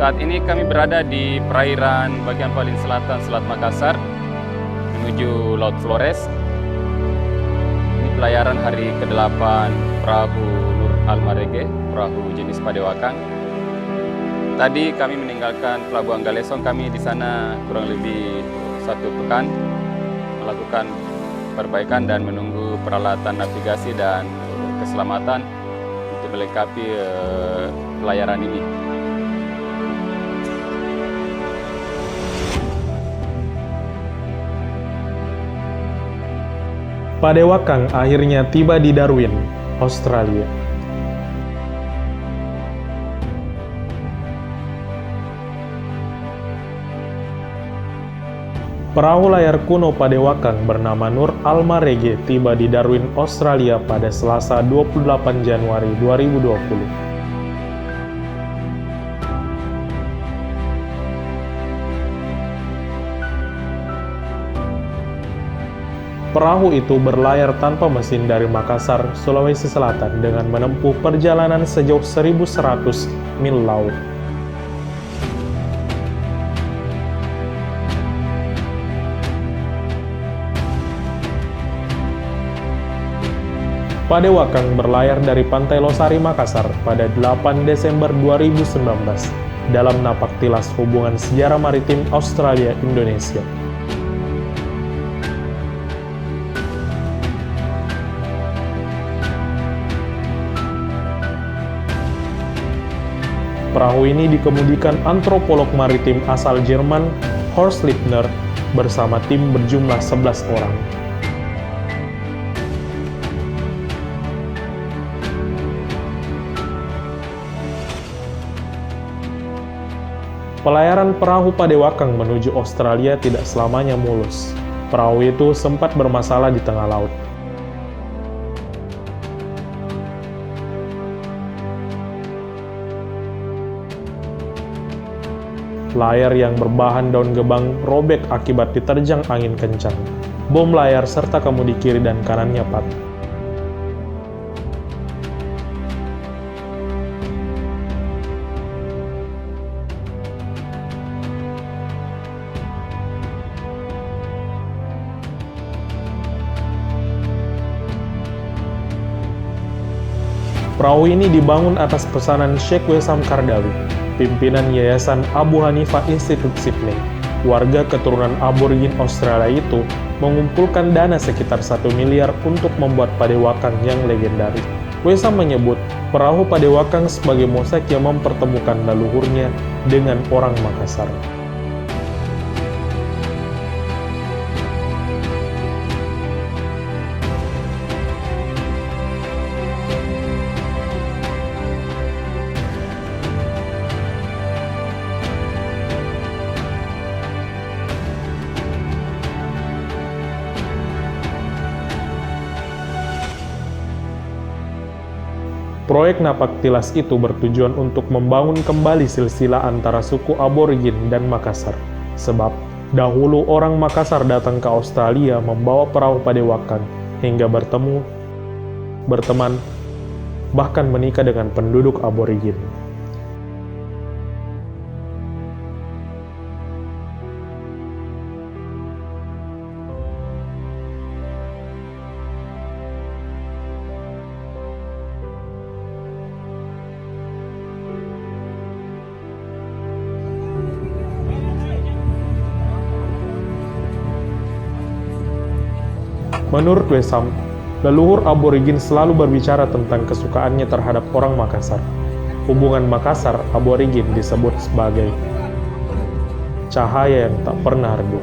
Saat ini kami berada di perairan bagian paling selatan Selat Makassar menuju Laut Flores. Ini pelayaran hari ke-8 perahu Nur Almarege, perahu jenis Padewakan. Tadi kami meninggalkan Pelabuhan Galesong, kami di sana kurang lebih 1 pekan melakukan perbaikan dan menunggu peralatan navigasi dan keselamatan untuk melengkapi pelayaran ini. Padewakan akhirnya tiba di Darwin, Australia. Perahu layar kuno Padewakan bernama Nur Almarege tiba di Darwin, Australia pada Selasa 28 Januari 2020. Perahu itu berlayar tanpa mesin dari Makassar, Sulawesi Selatan dengan menempuh perjalanan sejauh 1.100 mil laut. Padewakan berlayar dari Pantai Losari, Makassar pada 8 Desember 2019 dalam napak tilas hubungan sejarah maritim Australia-Indonesia. Perahu ini dikemudikan antropolog maritim asal Jerman, Horst Lippner, bersama tim berjumlah 11 orang. Pelayaran perahu Padewakan menuju Australia tidak selamanya mulus. Perahu itu sempat bermasalah di tengah laut. Layar yang berbahan daun gebang robek akibat diterjang angin kencang. Bom layar serta kemudi kiri dan kanannya patah. Perahu ini dibangun atas pesanan Sheikh Wessam Kardawi, pimpinan Yayasan Abu Hanifah Institute Sydney. Warga keturunan aborigin Australia itu mengumpulkan dana sekitar 1 miliar untuk membuat Padewakan yang legendaris. Wessam menyebut perahu Padewakan sebagai mosaik yang mempertemukan leluhurnya dengan orang Makassar. Proyek napak tilas itu bertujuan untuk membangun kembali silsilah antara suku aborigin dan Makassar. Sebab, dahulu orang Makassar datang ke Australia membawa perahu Padewakan hingga bertemu, berteman, bahkan menikah dengan penduduk aborigin. Menurut Wessam, leluhur aborigin selalu berbicara tentang kesukaannya terhadap orang Makassar. Hubungan Makassar aborigin disebut sebagai cahaya yang tak pernah redup.